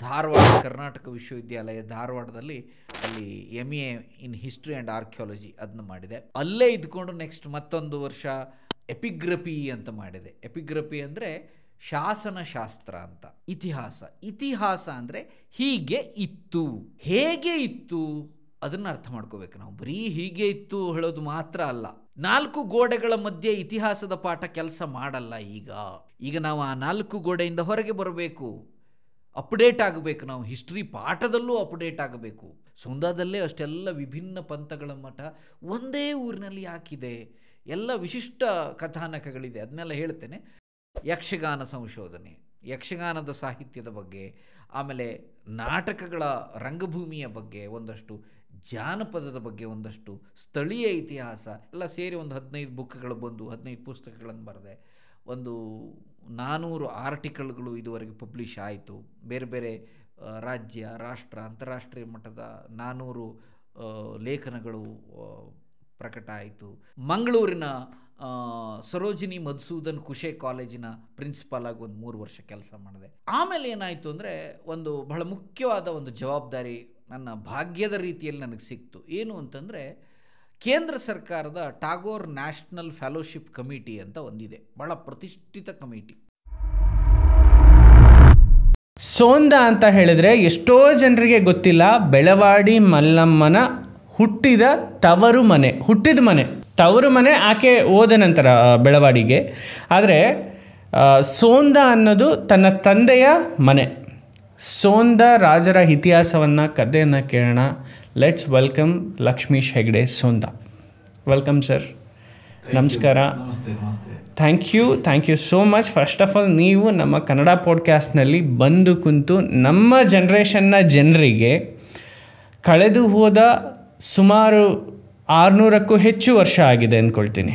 ಧಾರವಾಡ ಕರ್ನಾಟಕ ವಿಶ್ವವಿದ್ಯಾಲಯ ಧಾರವಾಡದಲ್ಲಿ ಅಲ್ಲಿ MA in history and archaeology ಅದನ್ನು ಮಾಡಿದೆ. ಅಲ್ಲೇ ಇದ್ಕೊಂಡು ನೆಕ್ಸ್ಟ್ ಮತ್ತೊಂದು ವರ್ಷ ಎಪಿಗ್ರಫಿ ಅಂತ ಮಾಡಿದೆ. ಎಪಿಗ್ರಫಿ ಅಂದರೆ ಶಾಸನಶಾಸ್ತ್ರ ಅಂತ. ಇತಿಹಾಸ ಅಂದರೆ ಹೀಗೆ ಇತ್ತು, ಹೇಗೆ ಇತ್ತು ಅದನ್ನು ಅರ್ಥ ಮಾಡ್ಕೋಬೇಕು ನಾವು. ಬರೀ ಹೀಗೆ ಇತ್ತು ಹೇಳೋದು ಮಾತ್ರ ಅಲ್ಲ. 4 ಗೋಡೆಗಳ ಮಧ್ಯೆ ಇತಿಹಾಸದ ಪಾಠ ಕೆಲಸ ಮಾಡಲ್ಲ. ಈಗ ನಾವು ಆ 4 ಗೋಡೆಯಿಂದ ಹೊರಗೆ ಬರಬೇಕು, ಅಪ್ಡೇಟ್ ಆಗಬೇಕು. ನಾವು ಹಿಸ್ಟ್ರಿ ಪಾಠದಲ್ಲೂ ಅಪ್ಡೇಟ್ ಆಗಬೇಕು. ಸೋಂದಾದಲ್ಲೇ ಅಷ್ಟೆಲ್ಲ ವಿಭಿನ್ನ ಪಂಥಗಳ ಮಠ ಒಂದೇ ಊರಿನಲ್ಲಿ ಯಾಕಿದೆ, ಎಲ್ಲ ವಿಶಿಷ್ಟ ಕಥಾನಕಗಳಿದೆ, ಅದನ್ನೆಲ್ಲ ಹೇಳ್ತೇನೆ. ಯಕ್ಷಗಾನ ಸಂಶೋಧನೆ, ಯಕ್ಷಗಾನದ ಸಾಹಿತ್ಯದ ಬಗ್ಗೆ, ಆಮೇಲೆ ನಾಟಕಗಳ ರಂಗಭೂಮಿಯ ಬಗ್ಗೆ ಒಂದಷ್ಟು, ಜಾನಪದದ ಬಗ್ಗೆ ಒಂದಷ್ಟು, ಸ್ಥಳೀಯ ಇತಿಹಾಸ ಎಲ್ಲ ಸೇರಿ ಒಂದು 15 ಬುಕ್ಗಳು ಬಂದು 15 ಪುಸ್ತಕಗಳನ್ನು ಬರೆದೆ. ಒಂದು 400 ಆರ್ಟಿಕಲ್ಗಳು ಇದುವರೆಗೆ ಪಬ್ಲಿಷ್ ಆಯಿತು. ಬೇರೆ ಬೇರೆ ರಾಜ್ಯ, ರಾಷ್ಟ್ರ, ಅಂತಾರಾಷ್ಟ್ರೀಯ ಮಟ್ಟದ 400 ಲೇಖನಗಳು ಪ್ರಕಟ ಆಯಿತು. ಮಂಗಳೂರಿನ ಸರೋಜಿನಿ ಮಧುಸೂದನ್ ಕುಶೆ ಕಾಲೇಜಿನ ಪ್ರಿನ್ಸಿಪಾಲ್ ಆಗಿ ಒಂದು 3 ವರ್ಷ ಕೆಲಸ ಮಾಡಿದೆ. ಆಮೇಲೆ ಏನಾಯಿತು ಅಂದರೆ ಒಂದು ಬಹಳ ಮುಖ್ಯವಾದ ಒಂದು ಜವಾಬ್ದಾರಿ ನನ್ನ ಭಾಗ್ಯದ ರೀತಿಯಲ್ಲಿ ನನಗೆ ಸಿಕ್ತು. ಏನು ಅಂತಂದರೆ ಕೇಂದ್ರ ಸರ್ಕಾರದ ಟಾಗೋರ್ ನ್ಯಾಷನಲ್ ಫೆಲೋಶಿಪ್ ಕಮಿಟಿ ಅಂತ ಒಂದಿದೆ, ಬಹಳ ಪ್ರತಿಷ್ಠಿತ ಕಮಿಟಿ. ಸೋಂದ ಅಂತ ಹೇಳಿದ್ರೆ ಎಷ್ಟೋ ಜನರಿಗೆ ಗೊತ್ತಿಲ್ಲ, ಬೆಳವಾಡಿ ಮಲ್ಲಮ್ಮನ ಹುಟ್ಟಿದ ತವರು ಮನೆ ಆಕೆ ಹೋದ ನಂತರ ಬೆಳವಾಡಿಗೆ. ಆದರೆ ಸೋಂದ ಅನ್ನೋದು ತನ್ನ ತಂದೆಯ ಮನೆ. ಸೋಂದ ರಾಜರ ಇತಿಹಾಸವನ್ನು, ಕಥೆಯನ್ನು ಕೇಳೋಣ. Let's welcome Lakshmish Hegde Sonda. Welcome sir, ನಮಸ್ಕಾರ. Thank you so much. First of all ನೀವು ನಮ್ಮ ಕನ್ನಡ ಪಾಡ್ಕ್ಯಾಸ್ಟ್ನಲ್ಲಿ ಬಂದು ಕುಂತು ನಮ್ಮ ಜನ್ರೇಷನ್ನ ಜನರಿಗೆ ಕಳೆದು ಹೋದ ಸುಮಾರು 600ಕ್ಕೂ ಹೆಚ್ಚು ವರ್ಷ ಆಗಿದೆ ಅಂದ್ಕೊಳ್ತೀನಿ.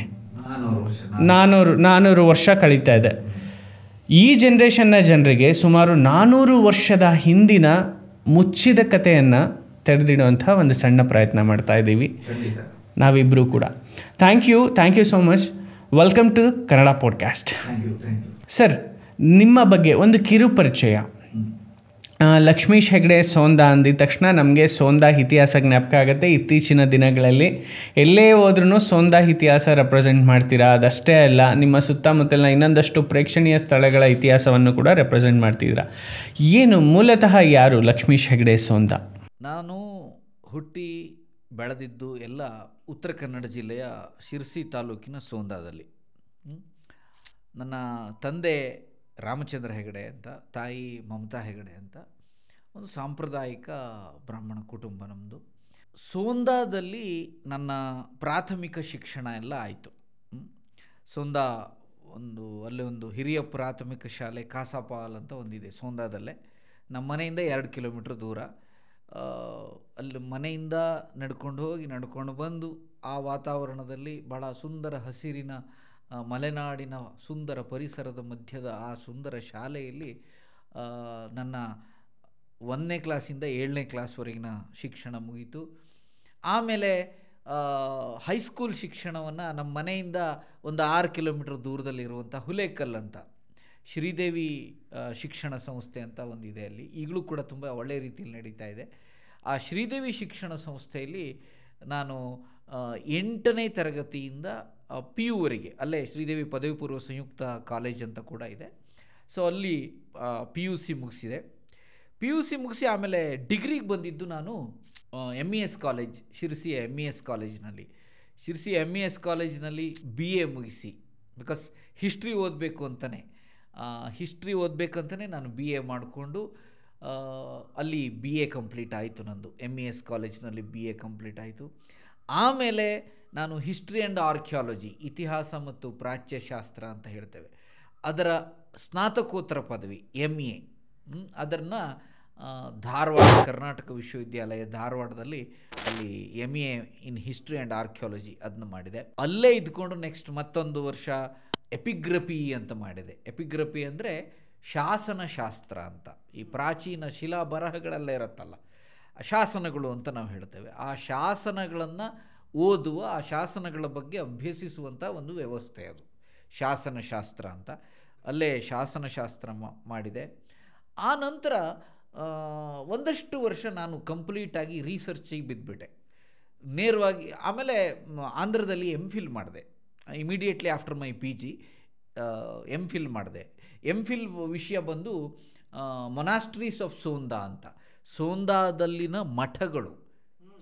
400 ವರ್ಷ ಕಳೀತಾ ಇದೆ. ಈ ಜನ್ರೇಷನ್ನ ಜನರಿಗೆ ಸುಮಾರು 400 ವರ್ಷದ ಹಿಂದಿನ ಮುಚ್ಚಿದ ಕಥೆಯನ್ನು ತೆರೆದಿಡುವಂಥ ಒಂದು ಸಣ್ಣ ಪ್ರಯತ್ನ ಮಾಡ್ತಾ ಇದ್ದೀವಿ ನಾವಿಬ್ಬರೂ ಕೂಡ. Thank you so much. Welcome to Kannada podcast. Sir, ನಿಮ್ಮ ಬಗ್ಗೆ ಒಂದು ಕಿರು ಪರಿಚಯ. ಲಕ್ಷ್ಮೀಶ್ ಹೆಗ್ಡೆ ಸೋಂದ ಅಂದಿದ ತಕ್ಷಣ ನಮಗೆ ಸೋಂದ ಇತಿಹಾಸ ಜ್ಞಾಪಕ ಆಗುತ್ತೆ. ಇತ್ತೀಚಿನ ದಿನಗಳಲ್ಲಿ ಎಲ್ಲೇ ಹೋದ್ರೂ ಸೋಂದ ಇತಿಹಾಸ ರೆಪ್ರೆಸೆಂಟ್ ಮಾಡ್ತೀರಾ. ಅದಷ್ಟೇ ಅಲ್ಲ, ನಿಮ್ಮ ಸುತ್ತಮುತ್ತಲಿನ ಇನ್ನೊಂದಷ್ಟು ಪ್ರೇಕ್ಷಣೀಯ ಸ್ಥಳಗಳ ಇತಿಹಾಸವನ್ನು ಕೂಡ ರೆಪ್ರೆಸೆಂಟ್ ಮಾಡ್ತಿದ್ದೀರಾ. ಏನು ಮೂಲತಃ ಯಾರು ಲಕ್ಷ್ಮೀಶ್ ಹೆಗ್ಡೆ ಸೋಂದ? ನಾನು ಹುಟ್ಟಿ ಬೆಳೆದಿದ್ದು ಎಲ್ಲ ಉತ್ತರ ಕನ್ನಡ ಜಿಲ್ಲೆಯ ಶಿರಸಿ ತಾಲೂಕಿನ ಸೋಂದಾದಲ್ಲಿ. ನನ್ನ ತಂದೆ ರಾಮಚಂದ್ರ ಹೆಗಡೆ ಅಂತ, ತಾಯಿ ಮಮತಾ ಹೆಗಡೆ ಅಂತ. ಒಂದು ಸಾಂಪ್ರದಾಯಿಕ ಬ್ರಾಹ್ಮಣ ಕುಟುಂಬ ನಮ್ಮದು. ಸೋಂದಾದಲ್ಲಿ ನನ್ನ ಪ್ರಾಥಮಿಕ ಶಿಕ್ಷಣ ಎಲ್ಲ ಆಯಿತು. ಸೋಂದಾ ಅಲ್ಲಿ ಒಂದು ಹಿರಿಯ ಪ್ರಾಥಮಿಕ ಶಾಲೆ ಕಾಸಾಪಾಲ್ ಅಂತ ಒಂದಿದೆ ಸೋಂದಾದಲ್ಲೇ. ನಮ್ಮ ಮನೆಯಿಂದ 2 ಕಿಲೋಮೀಟ್ರ್ ದೂರ. ಅಲ್ಲಿ ಮನೆಯಿಂದ ನಡ್ಕೊಂಡು ಬಂದು ಆ ವಾತಾವರಣದಲ್ಲಿ ಬಹಳ ಸುಂದರ ಹಸಿರಿನ ಮಲೆನಾಡಿನ ಸುಂದರ ಪರಿಸರದ ಮಧ್ಯದ ಆ ಸುಂದರ ಶಾಲೆಯಲ್ಲಿ ನನ್ನ 1ನೇ ಕ್ಲಾಸಿಂದ 7ನೇ ಕ್ಲಾಸ್ವರೆಗಿನ ಶಿಕ್ಷಣ ಮುಗೀತು. ಆಮೇಲೆ ಹೈಸ್ಕೂಲ್ ಶಿಕ್ಷಣವನ್ನು ನಮ್ಮ ಮನೆಯಿಂದ ಒಂದು 6 ಕಿಲೋಮೀಟ್ರ್ ದೂರದಲ್ಲಿರುವಂಥ ಹುಲೇಕಲ್ ಅಂತ ಶ್ರೀದೇವಿ ಶಿಕ್ಷಣ ಸಂಸ್ಥೆ ಅಂತ ಒಂದಿದೆ. ಅಲ್ಲಿ ಈಗಲೂ ಕೂಡ ತುಂಬ ಒಳ್ಳೆಯ ರೀತಿಯಲ್ಲಿ ನಡೀತಾ ಇದೆ. ಆ ಶ್ರೀದೇವಿ ಶಿಕ್ಷಣ ಸಂಸ್ಥೆಯಲ್ಲಿ ನಾನು 8ನೇ ತರಗತಿಯಿಂದ PU ವರೆಗೆ, ಅಲ್ಲೇ ಶ್ರೀದೇವಿ ಪದವಿ ಪೂರ್ವ ಸಂಯುಕ್ತ ಕಾಲೇಜ್ ಅಂತ ಕೂಡ ಇದೆ. ಸೊ ಅಲ್ಲಿ PUC ಮುಗಿಸಿದೆ. PUC ಮುಗಿಸಿ ಆಮೇಲೆ ಡಿಗ್ರಿಗೆ ಬಂದಿದ್ದು ನಾನು MES ಕಾಲೇಜ್, ಶಿರಸಿಯ MES ಕಾಲೇಜಿನಲ್ಲಿ. ಶಿರಸಿಯ MES ಕಾಲೇಜಿನಲ್ಲಿ BA ಮುಗಿಸಿ, ಬಿಕಾಸ್ ಹಿಸ್ಟ್ರಿ ಓದಬೇಕಂತಲೇ ನಾನು BA ಮಾಡಿಕೊಂಡು ಅಲ್ಲಿ BA ಕಂಪ್ಲೀಟ್ ಆಯಿತು. ನಂದು MES ಕಾಲೇಜಿನಲ್ಲಿ BA ಕಂಪ್ಲೀಟ್ ಆಯಿತು. ಆಮೇಲೆ ನಾನು ಹಿಸ್ಟ್ರಿ ಆ್ಯಂಡ್ ಆರ್ಕಿಯಾಲಜಿ, ಇತಿಹಾಸ ಮತ್ತು ಪ್ರಾಚ್ಯಶಾಸ್ತ್ರ ಅಂತ ಹೇಳ್ತೇವೆ, ಅದರ ಸ್ನಾತಕೋತ್ತರ ಪದವಿ MA ಅದನ್ನು ಧಾರವಾಡ ಕರ್ನಾಟಕ ವಿಶ್ವವಿದ್ಯಾಲಯ ಧಾರವಾಡದಲ್ಲಿ ಅಲ್ಲಿ MA in history and archaeology ಅದನ್ನು ಮಾಡಿದೆ. ಅಲ್ಲೇ ಇದ್ಕೊಂಡು ನೆಕ್ಸ್ಟ್ ಮತ್ತೊಂದು ವರ್ಷ ಎಪಿಗ್ರಫಿ ಅಂತ ಮಾಡಿದೆ. ಎಪಿಗ್ರಫಿ ಅಂದರೆ ಶಾಸನಶಾಸ್ತ್ರ ಅಂತ. ಈ ಪ್ರಾಚೀನ ಶಿಲಾ ಬರಹಗಳೆಲ್ಲ ಇರುತ್ತಲ್ಲ, ಶಾಸನಗಳು ಅಂತ ನಾವು ಹೇಳ್ತೇವೆ. ಆ ಶಾಸನಗಳನ್ನು ಓದುವ, ಆ ಶಾಸನಗಳ ಬಗ್ಗೆ ಅಭ್ಯಸಿಸುವಂಥ ಒಂದು ವ್ಯವಸ್ಥೆ ಅದು ಶಾಸನಶಾಸ್ತ್ರ ಅಂತ. ಅಲ್ಲೇ ಶಾಸನಶಾಸ್ತ್ರ ಮಾಡಿದೆ. ಆ ನಂತರ ಒಂದಷ್ಟು ವರ್ಷ ನಾನು ಕಂಪ್ಲೀಟಾಗಿ ರಿಸರ್ಚಿಗೆ ಬಿದ್ದುಬಿಟ್ಟೆ ನೇರವಾಗಿ. ಆಮೇಲೆ ಆಂಧ್ರದಲ್ಲಿ MPhil ಮಾಡಿದೆ. Immediately after my PG MPhil ಮಾಡಿದೆ. MPhil ವಿಷಯ ಬಂದು ಮೊನಾಸ್ಟ್ರೀಸ್ ಆಫ್ ಸೋಂದಾ ಅಂತ, ಸೋಂದಾದಲ್ಲಿನ ಮಠಗಳು.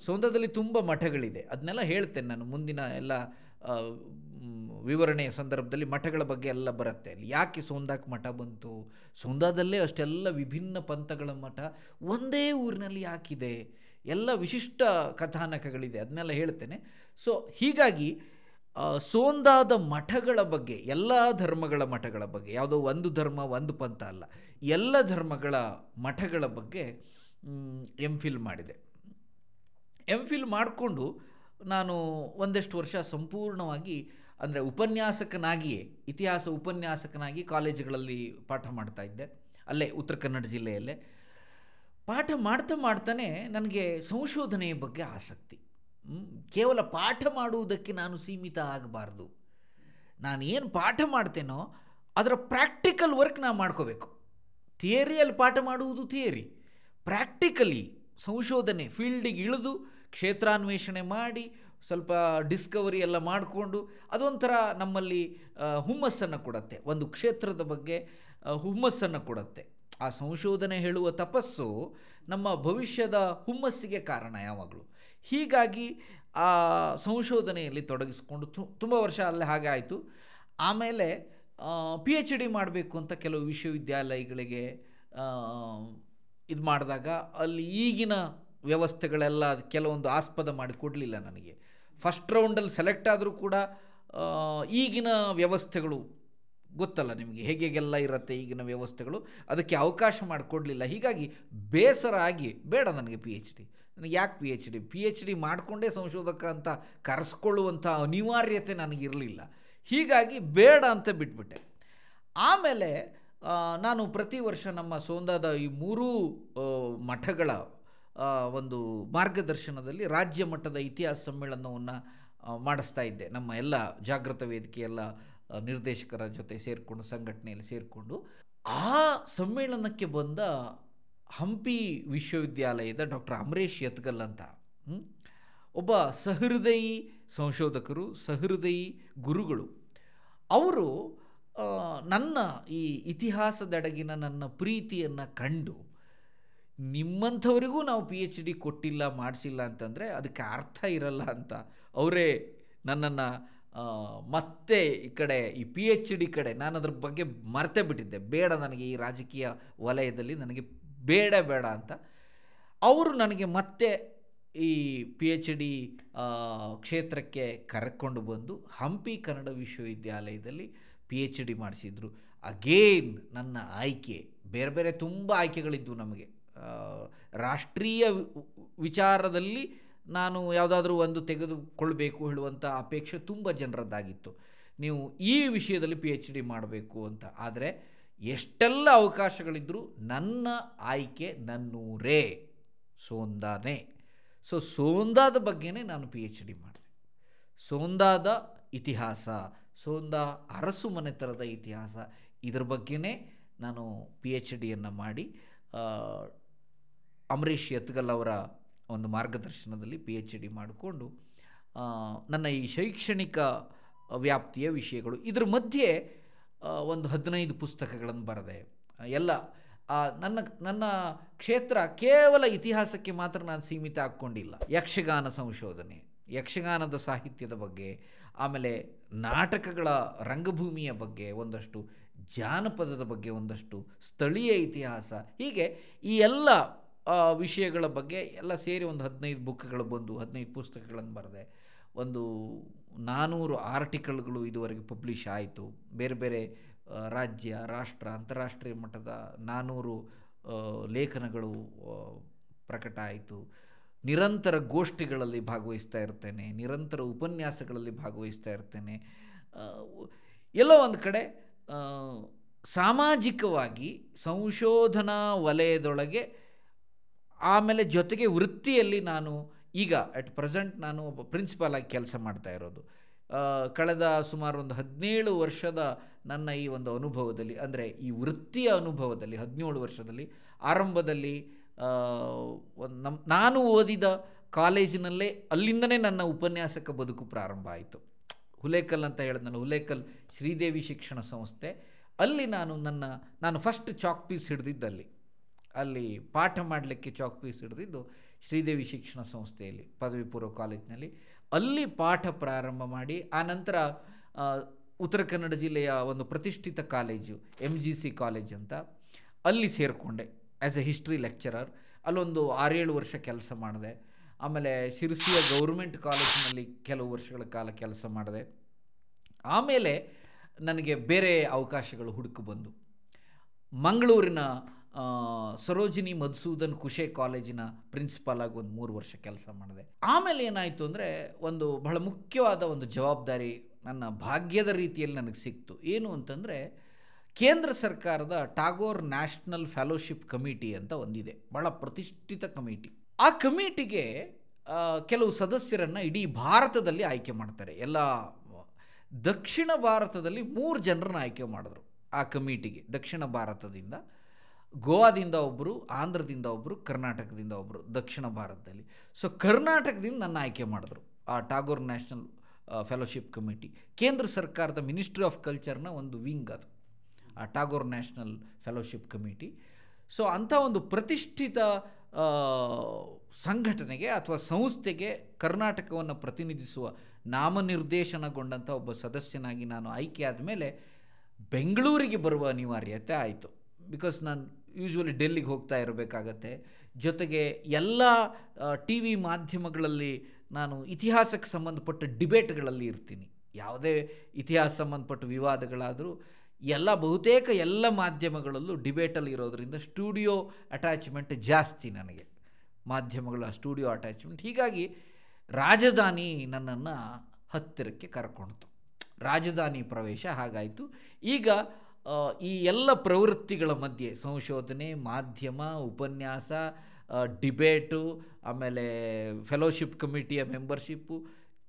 ಸೋಂದಾದಲ್ಲಿ ತುಂಬ ಮಠಗಳಿದೆ, ಅದನ್ನೆಲ್ಲ ಹೇಳ್ತೇನೆ ನಾನು ಮುಂದಿನ ಎಲ್ಲ ವಿವರಣೆಯ ಸಂದರ್ಭದಲ್ಲಿ. ಮಠಗಳ ಬಗ್ಗೆ ಎಲ್ಲ ಬರುತ್ತೆ ಅಲ್ಲಿ. ಯಾಕೆ ಸೋಂದಾಕ್ಕೆ ಮಠ ಬಂತು, ಸೋಂದಾದಲ್ಲೇ ಅಷ್ಟೆಲ್ಲ ವಿಭಿನ್ನ ಪಂಥಗಳ ಮಠ ಒಂದೇ ಊರಿನಲ್ಲಿ ಯಾಕಿದೆ, ಎಲ್ಲ ವಿಶಿಷ್ಟ ಕಥಾನಕಗಳಿದೆ, ಅದನ್ನೆಲ್ಲ ಹೇಳ್ತೇನೆ. ಸೊ ಹೀಗಾಗಿ ಸೋಂದಾದ ಮಠಗಳ ಬಗ್ಗೆ, ಎಲ್ಲ ಧರ್ಮಗಳ ಮಠಗಳ ಬಗ್ಗೆ, ಯಾವುದೋ ಒಂದು ಧರ್ಮ ಒಂದು ಪಂಥ ಅಲ್ಲ, ಎಲ್ಲ ಧರ್ಮಗಳ ಮಠಗಳ ಬಗ್ಗೆ MPhil ಮಾಡಿದೆ. MPhil ಮಾಡಿಕೊಂಡು ನಾನು ಒಂದಷ್ಟು ವರ್ಷ ಸಂಪೂರ್ಣವಾಗಿ ಅಂದರೆ ಉಪನ್ಯಾಸಕನಾಗಿಯೇ, ಇತಿಹಾಸ ಉಪನ್ಯಾಸಕನಾಗಿ ಕಾಲೇಜುಗಳಲ್ಲಿ ಪಾಠ ಮಾಡ್ತಾಯಿದ್ದೆ, ಅಲ್ಲೇ ಉತ್ತರ ಕನ್ನಡ ಜಿಲ್ಲೆಯಲ್ಲೇ. ಪಾಠ ಮಾಡ್ತಾನೆ ನನಗೆ ಸಂಶೋಧನೆಯ ಬಗ್ಗೆ ಆಸಕ್ತಿ. ಕೇವಲ ಪಾಠ ಮಾಡುವುದಕ್ಕೆ ನಾನು ಸೀಮಿತ ಆಗಬಾರ್ದು. ನಾನು ಏನು ಪಾಠ ಮಾಡ್ತೇನೋ ಅದರ ಪ್ರಾಕ್ಟಿಕಲ್ ವರ್ಕ್ ನಾನು ಮಾಡ್ಕೋಬೇಕು. ಥಿಯರಿಯಲ್ಲಿ ಪಾಠ ಮಾಡುವುದು ಥಿಯರಿ, ಪ್ರಾಕ್ಟಿಕಲಿ ಸಂಶೋಧನೆ ಫೀಲ್ಡಿಗೆ ಇಳಿದು ಕ್ಷೇತ್ರಾನ್ವೇಷಣೆ ಮಾಡಿ ಸ್ವಲ್ಪ ಡಿಸ್ಕವರಿ ಎಲ್ಲ ಮಾಡಿಕೊಂಡು ಅದೊಂಥರ ನಮ್ಮಲ್ಲಿ ಹುಮ್ಮಸ್ಸನ್ನು ಕೊಡುತ್ತೆ, ಒಂದು ಕ್ಷೇತ್ರದ ಬಗ್ಗೆ ಹುಮ್ಮಸ್ಸನ್ನು ಕೊಡುತ್ತೆ. ಆ ಸಂಶೋಧನೆ ಹೇಳುವ ತಪಸ್ಸು ನಮ್ಮ ಭವಿಷ್ಯದ ಹುಮ್ಮಸ್ಸಿಗೆ ಕಾರಣ ಯಾವಾಗಲೂ. ಹೀಗಾಗಿ ಆ ಸಂಶೋಧನೆಯಲ್ಲಿ ತೊಡಗಿಸ್ಕೊಂಡು ತುಂಬ ವರ್ಷ ಅಲ್ಲೇ ಹಾಗೆ ಆಯಿತು. ಆಮೇಲೆ PhD ಮಾಡಬೇಕು ಅಂತ ಕೆಲವು ವಿಶ್ವವಿದ್ಯಾಲಯಗಳಿಗೆ ಇದು ಮಾಡಿದಾಗ ಅಲ್ಲಿ ಈಗಿನ ವ್ಯವಸ್ಥೆಗಳೆಲ್ಲ ಕೆಲವೊಂದು ಆಸ್ಪದ ಮಾಡಿ ಕೊಡಲಿಲ್ಲ ನನಗೆ. ಫಸ್ಟ್ ರೌಂಡಲ್ಲಿ ಸೆಲೆಕ್ಟ್ ಆದರೂ ಕೂಡ ಈಗಿನ ವ್ಯವಸ್ಥೆಗಳು ಗೊತ್ತಲ್ಲ ನಿಮಗೆ ಹೇಗೆಲ್ಲ ಇರುತ್ತೆ ಈಗಿನ ವ್ಯವಸ್ಥೆಗಳು, ಅದಕ್ಕೆ ಅವಕಾಶ ಮಾಡಿಕೊಡಲಿಲ್ಲ. ಹೀಗಾಗಿ ಬೇಸರ ಆಗಿ ಬೇಡ ನನಗೆ PhD, ನನಗೆ ಯಾಕೆ PhD ಮಾಡಿಕೊಂಡೇ ಸಂಶೋಧಕ ಅಂತ ಕರೆಸ್ಕೊಳ್ಳುವಂಥ ಅನಿವಾರ್ಯತೆ ನನಗಿರಲಿಲ್ಲ. ಹೀಗಾಗಿ ಬೇಡ ಅಂತ ಬಿಟ್ಬಿಟ್ಟೆ. ಆಮೇಲೆ ನಾನು ಪ್ರತಿ ವರ್ಷ ನಮ್ಮ ಸೋಂದಾದ ಈ 3 ಮಠಗಳ ಒಂದು ಮಾರ್ಗದರ್ಶನದಲ್ಲಿ ರಾಜ್ಯ ಮಟ್ಟದ ಇತಿಹಾಸ ಸಮ್ಮೇಳನವನ್ನು ಮಾಡಿಸ್ತಾ ಇದ್ದೆ. ನಮ್ಮ ಎಲ್ಲ ಜಾಗೃತ ವೇದಿಕೆ ಎಲ್ಲ ನಿರ್ದೇಶಕರ ಜೊತೆ ಸೇರಿಕೊಂಡು, ಸಂಘಟನೆಯಲ್ಲಿ ಸೇರಿಕೊಂಡು. ಆ ಸಮ್ಮೇಳನಕ್ಕೆ ಬಂದ ಹಂಪಿ ವಿಶ್ವವಿದ್ಯಾಲಯದ ಡಾಕ್ಟರ್ ಅಮರೇಶ್ ಯತ್ಗಲ್ ಅಂತ ಒಬ್ಬ ಸಹೃದಯಿ ಸಂಶೋಧಕರು, ಸಹೃದಯಿ ಗುರುಗಳು. ಅವರು ನನ್ನ ಈ ಇತಿಹಾಸದೆಡೆಗಿನ ನನ್ನ ಪ್ರೀತಿಯನ್ನು ಕಂಡು, ನಿಮ್ಮಂಥವರಿಗೂ ನಾವು PhD ಕೊಟ್ಟಿಲ್ಲ, ಮಾಡಿಸಿಲ್ಲ ಅಂತಂದರೆ ಅದಕ್ಕೆ ಅರ್ಥ ಇರಲ್ಲ ಅಂತ ಅವರೇ ನನ್ನನ್ನು ಮತ್ತೆ ಈ ಕಡೆ ಈ PhD ಕಡೆ, ನಾನು ಅದ್ರ ಬಗ್ಗೆ ಮರೆತೇ ಬಿಟ್ಟಿದ್ದೆ, ಬೇಡ ನನಗೆ ಈ ರಾಜಕೀಯ ವಲಯದಲ್ಲಿ ನನಗೆ ಬೇಡ ಅಂತ. ಅವರು ನನಗೆ ಮತ್ತೆ ಈ PhD ಕ್ಷೇತ್ರಕ್ಕೆ ಕರ್ಕೊಂಡು ಬಂದು ಹಂಪಿ ಕನ್ನಡ ವಿಶ್ವವಿದ್ಯಾಲಯದಲ್ಲಿ PhD ಮಾಡಿಸಿದ್ರು. ಅಗೇನ್ ನನ್ನ ಆಯ್ಕೆ ಬೇರೆ ಬೇರೆ ತುಂಬ ಆಯ್ಕೆಗಳಿದ್ದವು ನಮಗೆ. ರಾಷ್ಟ್ರೀಯ ವಿಚಾರದಲ್ಲಿ ನಾನು ಯಾವುದಾದ್ರೂ ಒಂದು ತೆಗೆದುಕೊಳ್ಬೇಕು ಹೇಳುವಂಥ ಅಪೇಕ್ಷೆ ತುಂಬ ಜನರದ್ದಾಗಿತ್ತು, ನೀವು ಈ ವಿಷಯದಲ್ಲಿ PhD ಮಾಡಬೇಕು ಅಂತ. ಆದರೆ ಎಷ್ಟೆಲ್ಲ ಅವಕಾಶಗಳಿದ್ದರೂ ನನ್ನ ಆಯ್ಕೆ ನನ್ನೂರೇ, ಸೋಂದಾನೇ. ಸೊ ಸೋಂದಾದ ಬಗ್ಗೆನೇ ನಾನು PhD ಮಾಡಿದೆ. ಸೋಂದಾದ ಇತಿಹಾಸ, ಸೋಂದಾ ಅರಸು ಮನೆತನದ ಇತಿಹಾಸ, ಇದರ ಬಗ್ಗೆನೇ ನಾನು PhDಯನ್ನು ಮಾಡಿ ಅಮರೇಶ್ ಯತ್ಗಲ್ ಅವರ ಒಂದು ಮಾರ್ಗದರ್ಶನದಲ್ಲಿ PhD ಮಾಡಿಕೊಂಡು ನನ್ನ ಈ ಶೈಕ್ಷಣಿಕ ವ್ಯಾಪ್ತಿಯ ವಿಷಯಗಳು, ಇದರ ಮಧ್ಯೆ ಒಂದು 15 ಪುಸ್ತಕಗಳನ್ನು ಬರೆದೆ. ಎಲ್ಲ ನನ್ನ ಕ್ಷೇತ್ರ ಕೇವಲ ಇತಿಹಾಸಕ್ಕೆ ಮಾತ್ರ ನಾನು ಸೀಮಿತ ಹಾಕ್ಕೊಂಡಿಲ್ಲ. ಯಕ್ಷಗಾನ ಸಂಶೋಧನೆ, ಯಕ್ಷಗಾನದ ಸಾಹಿತ್ಯದ ಬಗ್ಗೆ, ಆಮೇಲೆ ನಾಟಕಗಳ ರಂಗಭೂಮಿಯ ಬಗ್ಗೆ ಒಂದಷ್ಟು, ಜಾನಪದದ ಬಗ್ಗೆ ಒಂದಷ್ಟು, ಸ್ಥಳೀಯ ಇತಿಹಾಸ, ಹೀಗೆ ಈ ಎಲ್ಲ ವಿಷಯಗಳ ಬಗ್ಗೆ ಎಲ್ಲ ಸೇರಿ ಒಂದು 15 ಬುಕ್ಗಳು ಬಂದು 15 ಪುಸ್ತಕಗಳನ್ನು ಬರೆದೆ. ಒಂದು 400 ಆರ್ಟಿಕಲ್ಗಳು ಇದುವರೆಗೆ ಪಬ್ಲಿಷ್ ಆಯಿತು. ಬೇರೆ ಬೇರೆ ರಾಜ್ಯ, ರಾಷ್ಟ್ರ, ಅಂತಾರಾಷ್ಟ್ರೀಯ ಮಟ್ಟದ 400 ಲೇಖನಗಳು ಪ್ರಕಟ ಆಯಿತು. ನಿರಂತರ ಗೋಷ್ಠಿಗಳಲ್ಲಿ ಭಾಗವಹಿಸ್ತಾ ಇರ್ತೇನೆ, ನಿರಂತರ ಉಪನ್ಯಾಸಗಳಲ್ಲಿ ಭಾಗವಹಿಸ್ತಾ ಇರ್ತೇನೆ. ಎಲ್ಲೋ ಒಂದು ಕಡೆ ಸಾಮಾಜಿಕವಾಗಿ ಸಂಶೋಧನಾ ವಲಯದೊಳಗೆ, ಆಮೇಲೆ ಜೊತೆಗೆ ವೃತ್ತಿಯಲ್ಲಿ ನಾನು ಈಗ ಅಟ್ ಪ್ರೆಸೆಂಟ್ ನಾನು ಒಬ್ಬ ಪ್ರಿನ್ಸಿಪಾಲ್ ಆಗಿ ಕೆಲಸ ಮಾಡ್ತಾ ಇರೋದು. ಕಳೆದ ಸುಮಾರು ಒಂದು 17 ವರ್ಷದ ನನ್ನ ಈ ಒಂದು ಅನುಭವದಲ್ಲಿ, ಅಂದರೆ ಈ ವೃತ್ತಿಯ ಅನುಭವದಲ್ಲಿ 17 ವರ್ಷದಲ್ಲಿ ಆರಂಭದಲ್ಲಿ ನಾನು ಓದಿದ ಕಾಲೇಜಿನಲ್ಲೇ ಅಲ್ಲಿಂದನೇ ನನ್ನ ಉಪನ್ಯಾಸಕ ಬದುಕು ಪ್ರಾರಂಭ ಆಯಿತು. ಹುಲೇಕಲ್ ಅಂತ ಹೇಳಿದ್ನಲ್ಲ, ಹುಲೇಕಲ್ ಶ್ರೀದೇವಿ ಶಿಕ್ಷಣ ಸಂಸ್ಥೆ, ಅಲ್ಲಿ ನಾನು ಫಸ್ಟ್ ಚಾಕ್ ಪೀಸ್ ಹಿಡಿದಿದ್ದಲ್ಲಿ, ಅಲ್ಲಿ ಪಾಠ ಮಾಡಲಿಕ್ಕೆ ಚಾಕ್ ಪೀಸ್ ಹಿಡಿದಿದ್ದು ಶ್ರೀದೇವಿ ಶಿಕ್ಷಣ ಸಂಸ್ಥೆಯಲ್ಲಿ, ಪದವಿ ಪೂರ್ವ ಕಾಲೇಜಿನಲ್ಲಿ. ಅಲ್ಲಿ ಪಾಠ ಪ್ರಾರಂಭ ಮಾಡಿ ಆನಂತರ ಉತ್ತರ ಕನ್ನಡ ಜಿಲ್ಲೆಯ ಒಂದು ಪ್ರತಿಷ್ಠಿತ ಕಾಲೇಜು MGC ಕಾಲೇಜ್ ಅಂತ, ಅಲ್ಲಿ ಸೇರಿಕೊಂಡೆ ಆ್ಯಸ್ ಎ ಹಿಸ್ಟ್ರಿ ಲೆಕ್ಚರರ್. ಅಲ್ಲೊಂದು 6-7 ವರ್ಷ ಕೆಲಸ ಮಾಡಿದೆ. ಆಮೇಲೆ ಶಿರಸಿಯ ಗೌರ್ಮೆಂಟ್ ಕಾಲೇಜಿನಲ್ಲಿ ಕೆಲವು ವರ್ಷಗಳ ಕಾಲ ಕೆಲಸ ಮಾಡಿದೆ. ಆಮೇಲೆ ನನಗೆ ಬೇರೆ ಅವಕಾಶಗಳು ಹುಡುಕು ಬಂದು ಮಂಗಳೂರಿನ ಸರೋಜಿನಿ ಮಧುಸೂದನ್ ಕುಶೆ ಕಾಲೇಜಿನ ಪ್ರಿನ್ಸಿಪಾಲ್ ಆಗಿ ಒಂದು 3 ವರ್ಷ ಕೆಲಸ ಮಾಡಿದೆ. ಆಮೇಲೆ ಏನಾಯಿತು ಅಂದರೆ, ಒಂದು ಬಹಳ ಮುಖ್ಯವಾದ ಒಂದು ಜವಾಬ್ದಾರಿ ನನ್ನ ಭಾಗ್ಯದ ರೀತಿಯಲ್ಲಿ ನನಗೆ ಸಿಕ್ತು. ಏನು ಅಂತಂದರೆ, ಕೇಂದ್ರ ಸರ್ಕಾರದ ಟಾಗೋರ್ ನ್ಯಾಷನಲ್ ಫೆಲೋಶಿಪ್ ಕಮಿಟಿ ಅಂತ ಒಂದಿದೆ, ಭಾಳ ಪ್ರತಿಷ್ಠಿತ ಕಮಿಟಿ. ಆ ಕಮಿಟಿಗೆ ಕೆಲವು ಸದಸ್ಯರನ್ನು ಇಡೀ ಭಾರತದಲ್ಲಿ ಆಯ್ಕೆ ಮಾಡ್ತಾರೆ. ಎಲ್ಲ ದಕ್ಷಿಣ ಭಾರತದಲ್ಲಿ 3 ಜನರನ್ನು ಆಯ್ಕೆ ಮಾಡಿದ್ರು ಆ ಕಮಿಟಿಗೆ. ದಕ್ಷಿಣ ಭಾರತದಿಂದ ಗೋವಾದಿಂದ ಒಬ್ಬರು, ಆಂಧ್ರದಿಂದ ಒಬ್ಬರು, ಕರ್ನಾಟಕದಿಂದ ಒಬ್ಬರು, ದಕ್ಷಿಣ ಭಾರತದಲ್ಲಿ. ಸೊ ಕರ್ನಾಟಕದಿಂದ ನನ್ನ ಆಯ್ಕೆ ಮಾಡಿದ್ರು ಆ ಟಾಗೋರ್ ನ್ಯಾಷನಲ್ ಫೆಲೋಶಿಪ್ ಕಮಿಟಿ. ಕೇಂದ್ರ ಸರ್ಕಾರದ ಮಿನಿಸ್ಟ್ರಿ ಆಫ್ ಕಲ್ಚರ್ನ ಒಂದು ವಿಂಗ್ ಅದು, ಆ Tagore national fellowship committee. So ಅಂಥ ಒಂದು ಪ್ರತಿಷ್ಠಿತ ಸಂಘಟನೆಗೆ ಅಥವಾ ಸಂಸ್ಥೆಗೆ ಕರ್ನಾಟಕವನ್ನು ಪ್ರತಿನಿಧಿಸುವ ನಾಮನಿರ್ದೇಶನಗೊಂಡಂಥ ಒಬ್ಬ ಸದಸ್ಯನಾಗಿ ನಾನು ಆಯ್ಕೆ ಆದಮೇಲೆ ಬೆಂಗಳೂರಿಗೆ ಬರುವ ಅನಿವಾರ್ಯತೆ ಆಯಿತು. ಬಿಕಾಸ್ ನಾನು ಯೂಶ್ವಲಿ ಡೆಲ್ಲಿಗೆ ಹೋಗ್ತಾ ಇರಬೇಕಾಗತ್ತೆ. ಜೊತೆಗೆ ಎಲ್ಲ TV ಮಾಧ್ಯಮಗಳಲ್ಲಿ ನಾನು ಇತಿಹಾಸಕ್ಕೆ ಸಂಬಂಧಪಟ್ಟ ಡಿಬೇಟ್ಗಳಲ್ಲಿ ಇರ್ತೀನಿ. ಯಾವುದೇ ಇತಿಹಾಸ ಸಂಬಂಧಪಟ್ಟ ವಿವಾದಗಳಾದರೂ ಬಹುತೇಕ ಎಲ್ಲ ಮಾಧ್ಯಮಗಳಲ್ಲೂ ಡಿಬೇಟಲ್ಲಿ ಇರೋದರಿಂದ ಸ್ಟುಡಿಯೋ ಅಟ್ಯಾಚ್ಮೆಂಟ್ ಜಾಸ್ತಿ ನನಗೆ, ಮಾಧ್ಯಮಗಳ ಸ್ಟುಡಿಯೋ ಅಟ್ಯಾಚ್ಮೆಂಟ್. ಹೀಗಾಗಿ ರಾಜಧಾನಿ ನನ್ನನ್ನು ಹತ್ತಿರಕ್ಕೆ ಕರ್ಕೊಳ್ತು. ರಾಜಧಾನಿ ಪ್ರವೇಶ ಹಾಗಾಯಿತು. ಈಗ ಈ ಎಲ್ಲ ಪ್ರವೃತ್ತಿಗಳ ಮಧ್ಯೆ ಸಂಶೋಧನೆ, ಮಾಧ್ಯಮ, ಉಪನ್ಯಾಸ, ಡಿಬೇಟು, ಆಮೇಲೆ ಫೆಲೋಶಿಪ್ ಕಮಿಟಿಯ ಮೆಂಬರ್ಶಿಪ್ಪು,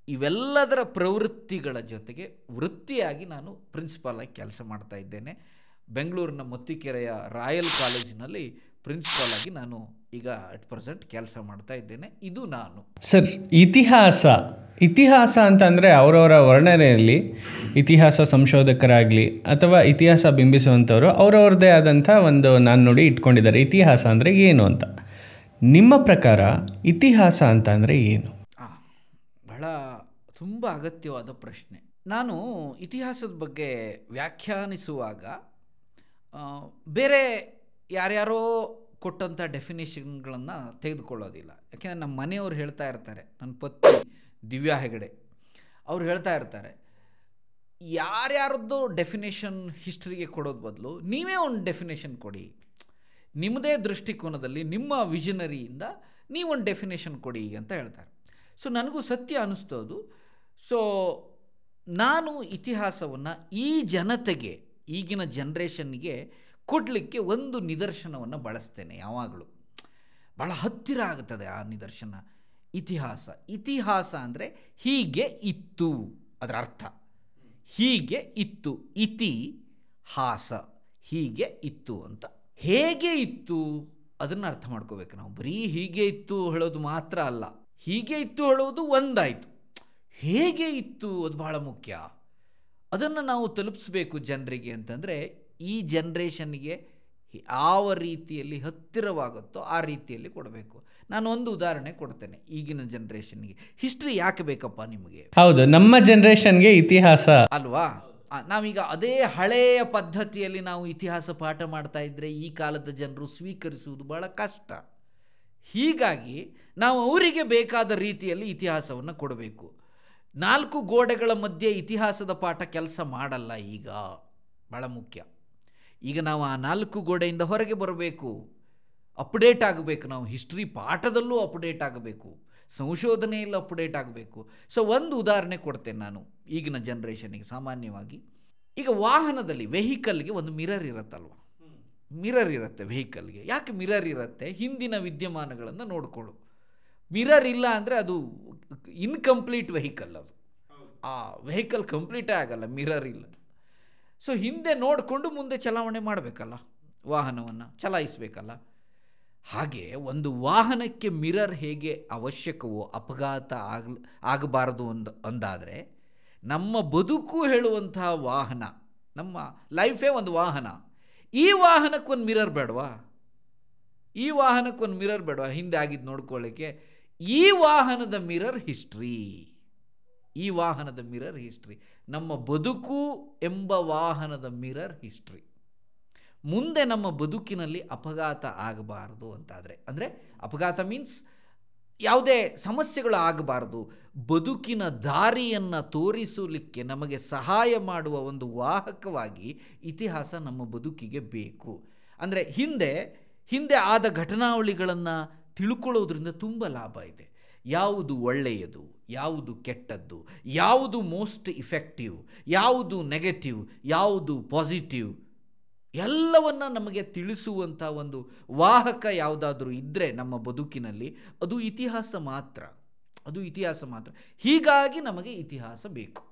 ಇವೆಲ್ಲದರ ಪ್ರವೃತ್ತಿಗಳ ಜೊತೆಗೆ ವೃತ್ತಿಯಾಗಿ ನಾನು ಪ್ರಿನ್ಸಿಪಾಲಾಗಿ ಕೆಲಸ ಮಾಡ್ತಾ ಇದ್ದೇನೆ. ಬೆಂಗಳೂರಿನ ಮೊತ್ತಿಕೆರೆಯ ರಾಯಲ್ ಕಾಲೇಜಿನಲ್ಲಿ ಪ್ರಿನ್ಸಿಪಾಲಾಗಿ ನಾನು ಈಗ ಅಟ್ ಪ್ರೆಸೆಂಟ್ ಕೆಲಸ ಮಾಡ್ತಾ ಇದ್ದೇನೆ. ಇದು ನಾನು. ಸರ್, ಇತಿಹಾಸ ಅಂತಂದರೆ ಅವರವರ ವರ್ಣನೆಯಲ್ಲಿ ಇತಿಹಾಸ ಸಂಶೋಧಕರಾಗಲಿ ಅಥವಾ ಇತಿಹಾಸ ಬಿಂಬಿಸುವಂಥವರು ಅವರವ್ರದ್ದೇ ಆದಂಥ ಒಂದು ನಾಣ್ಣುಡಿ ಇಟ್ಕೊಂಡಿದ್ದಾರೆ. ಇತಿಹಾಸ ಅಂದರೆ ಏನು ಅಂತ ನಿಮ್ಮ ಪ್ರಕಾರ ಇತಿಹಾಸ ಅಂತ ಅಂದರೆ ಏನು? ಬಹಳ ತುಂಬ ಅಗತ್ಯವಾದ ಪ್ರಶ್ನೆ. ನಾನು ಇತಿಹಾಸದ ಬಗ್ಗೆ ವ್ಯಾಖ್ಯಾನಿಸುವಾಗ ಬೇರೆ ಯಾರ್ಯಾರೋ ಕೊಟ್ಟಂಥ ಡೆಫಿನೇಷನ್ಗಳನ್ನು ತೆಗೆದುಕೊಳ್ಳೋದಿಲ್ಲ. ಯಾಕೆಂದರೆ ನಮ್ಮ ಮನೆಯವ್ರು ಹೇಳ್ತಾ ಇರ್ತಾರೆ, ನನ್ನ ಪತ್ನಿ ದಿವ್ಯಾ ಹೆಗಡೆ ಅವ್ರು ಹೇಳ್ತಾ ಇರ್ತಾರೆ, ಯಾರ್ಯಾರದ್ದು ಡೆಫಿನೇಷನ್ ಹಿಸ್ಟ್ರಿಗೆ ಕೊಡೋದು ಬದಲು ನೀವೇ ಒಂದು ಡೆಫಿನೇಷನ್ ಕೊಡಿ, ನಿಮ್ಮದೇ ದೃಷ್ಟಿಕೋನದಲ್ಲಿ ನಿಮ್ಮ ವಿಷನರಿಯಿಂದ ನೀವೊಂದು ಡೆಫಿನೇಷನ್ ಕೊಡಿ ಅಂತ ಹೇಳ್ತಾರೆ. ಸೊ ನನಗೂ ಸತ್ಯ ಅನ್ನಿಸ್ತೋದು. ಸೊ ನಾನು ಇತಿಹಾಸವನ್ನು ಈ ಜನತೆಗೆ, ಈಗಿನ ಜನ್ರೇಷನ್ಗೆ ಕೊಡಲಿಕ್ಕೆ ಒಂದು ನಿದರ್ಶನವನ್ನು ಬಳಸ್ತೇನೆ. ಯಾವಾಗಲೂ ಭಾಳ ಹತ್ತಿರ ಆಗುತ್ತದೆ ಆ ನಿದರ್ಶನ. ಇತಿಹಾಸ ಅಂದರೆ ಹೀಗೆ ಇತ್ತು, ಅದರ ಅರ್ಥ ಹೀಗೆ ಇತ್ತು. ಇತಿಹಾಸ ಹೀಗೆ ಇತ್ತು ಅಂತ. ಹೇಗೆ ಇತ್ತು ಅದನ್ನು ಅರ್ಥ ಮಾಡ್ಕೋಬೇಕು ನಾವು. ಬರೀ ಹೀಗೆ ಇತ್ತು ಹೇಳೋದು ಮಾತ್ರ ಅಲ್ಲ, ಹೀಗೆ ಇತ್ತು ಹೇಳೋದು ಒಂದಾಯಿತು, ಹೇಗೆ ಇತ್ತು ಅದು ಬಹಳ ಮುಖ್ಯ. ಅದನ್ನು ನಾವು ತಲುಪಿಸ್ಬೇಕು ಜನರಿಗೆ ಅಂತಂದರೆ ಈ ಜನ್ರೇಷನ್ಗೆ ಯಾವ ರೀತಿಯಲ್ಲಿ ಹತ್ತಿರವಾಗುತ್ತೋ ಆ ರೀತಿಯಲ್ಲಿ ಕೊಡಬೇಕು. ನಾನು ಒಂದು ಉದಾಹರಣೆ ಕೊಡ್ತೇನೆ. ಈಗಿನ ಜನ್ರೇಷನ್ಗೆ ಹಿಸ್ಟ್ರಿ ಯಾಕೆ ಬೇಕಪ್ಪ ನಿಮಗೆ? ಹೌದು, ನಮ್ಮ ಜನ್ರೇಷನ್ಗೆ ಇತಿಹಾಸ ಅಲ್ವಾ? ನಾವೀಗ ಅದೇ ಹಳೆಯ ಪದ್ಧತಿಯಲ್ಲಿ ನಾವು ಇತಿಹಾಸ ಪಾಠ ಮಾಡ್ತಾ ಇದ್ದರೆ ಈ ಕಾಲದ ಜನರು ಸ್ವೀಕರಿಸುವುದು ಬಹಳ ಕಷ್ಟ. ಹೀಗಾಗಿ ನಾವು ಅವರಿಗೆ ಬೇಕಾದ ರೀತಿಯಲ್ಲಿ ಇತಿಹಾಸವನ್ನು ಕೊಡಬೇಕು. 4 ಗೋಡೆಗಳ ಮಧ್ಯೆ ಇತಿಹಾಸದ ಪಾಠ ಕೆಲಸ ಮಾಡಲ್ಲ. ಈಗ ಬಹಳ ಮುಖ್ಯ. ಈಗ ನಾವು ಆ 4 ಗೋಡೆಯಿಂದ ಹೊರಗೆ ಬರಬೇಕು, ಅಪ್ಡೇಟ್ ಆಗಬೇಕು. ನಾವು ಹಿಸ್ಟ್ರಿ ಪಾಠದಲ್ಲೂ ಅಪ್ಡೇಟ್ ಆಗಬೇಕು, ಸಂಶೋಧನೆಯಲ್ಲಿ ಅಪ್ಡೇಟ್ ಆಗಬೇಕು. ಸೊ ಒಂದು ಉದಾಹರಣೆ ಕೊಡ್ತೇನೆ ನಾನು ಈಗಿನ ಜನ್ರೇಷನಿಗೆ. ಸಾಮಾನ್ಯವಾಗಿ ಈಗ ವಾಹನದಲ್ಲಿ ವೆಹಿಕಲ್ಗೆ ಒಂದು ಮಿರರ್ ಇರುತ್ತಲ್ವ, ಮಿರರ್ ಇರುತ್ತೆ ವೆಹಿಕಲ್ಗೆ. ಯಾಕೆ ಮಿರರ್ ಇರುತ್ತೆ? ಹಿಂದಿನ ವಿದ್ಯಮಾನಗಳನ್ನು ನೋಡಿಕೊಳ್ಳು. ಮಿರರ್ ಇಲ್ಲ ಅಂದರೆ ಅದು ಇನ್ಕಂಪ್ಲೀಟ್ ವೆಹಿಕಲ್, ಅದು ಆ ವೆಹಿಕಲ್ ಕಂಪ್ಲೀಟೇ ಆಗಲ್ಲ ಮಿರರ್ ಇಲ್ಲ. ಸೊ ಹಿಂದೆ ನೋಡಿಕೊಂಡು ಮುಂದೆ ಚಲಾವಣೆ ಮಾಡಬೇಕಲ್ಲ, ವಾಹನವನ್ನು ಚಲಾಯಿಸಬೇಕಲ್ಲ. ಹಾಗೆ ಒಂದು ವಾಹನಕ್ಕೆ ಮಿರರ್ ಹೇಗೆ ಅವಶ್ಯಕವೋ, ಅಪಘಾತ ಆಗಬಾರದು ಅಂದಾದರೆ ನಮ್ಮ ಬದುಕು ಹೇಳುವಂತಹ ವಾಹನ, ನಮ್ಮ ಲೈಫೇ ಒಂದು ವಾಹನ. ಈ ವಾಹನಕ್ಕೊಂದು ಮಿರರ್ ಬೇಡವಾ? ಈ ವಾಹನಕ್ಕೊಂದು ಮಿರರ್ ಬೇಡವಾ ಹಿಂದೆ ಆಗಿದ್ದು ನೋಡ್ಕೊಳ್ಳಿಕ್ಕೆ? ಈ ವಾಹನದ ಮಿರರ್ ಹಿಸ್ಟ್ರಿ. ಈ ವಾಹನದ ಮಿರರ್ ಹಿಸ್ಟ್ರಿ. ನಮ್ಮ ಬದುಕು ಎಂಬ ವಾಹನದ ಮಿರರ್ ಹಿಸ್ಟ್ರಿ. ಮುಂದೆ ನಮ್ಮ ಬದುಕಿನಲ್ಲಿ ಅಪಘಾತ ಆಗಬಾರದು ಅಂತಾದರೆ, ಅಂದರೆ ಅಪಘಾತ ಮೀನ್ಸ್ ಯಾವುದೇ ಸಮಸ್ಯೆಗಳು ಆಗಬಾರದು, ಬದುಕಿನ ದಾರಿಯನ್ನು ತೋರಿಸಲಿಕ್ಕೆ ನಮಗೆ ಸಹಾಯ ಮಾಡುವ ಒಂದು ವಾಹಕವಾಗಿ ಇತಿಹಾಸ ನಮ್ಮ ಬದುಕಿಗೆ ಬೇಕು. ಅಂದರೆ ಹಿಂದೆ ಆದ ಘಟನಾವಳಿಗಳನ್ನು ತಿಳ್ಕೊಳ್ಳೋದ್ರಿಂದ ತುಂಬ ಲಾಭ ಇದೆ. ಯಾವುದು ಒಳ್ಳೆಯದು, ಯಾವುದು ಕೆಟ್ಟದ್ದು, ಯಾವುದು ಮೋಸ್ಟ್ ಇಫೆಕ್ಟಿವ್, ಯಾವುದು ನೆಗೆಟಿವ್, ಯಾವುದು ಪಾಸಿಟಿವ್, ಎಲ್ಲವನ್ನು ನಮಗೆ ತಿಳಿಸುವಂಥ ಒಂದು ವಾಹಕ ಯಾವುದಾದ್ರೂ ಇದ್ದರೆ ನಮ್ಮ ಬದುಕಿನಲ್ಲಿ ಅದು ಇತಿಹಾಸ ಮಾತ್ರ. ಹೀಗಾಗಿ ನಮಗೆ ಇತಿಹಾಸ ಬೇಕು.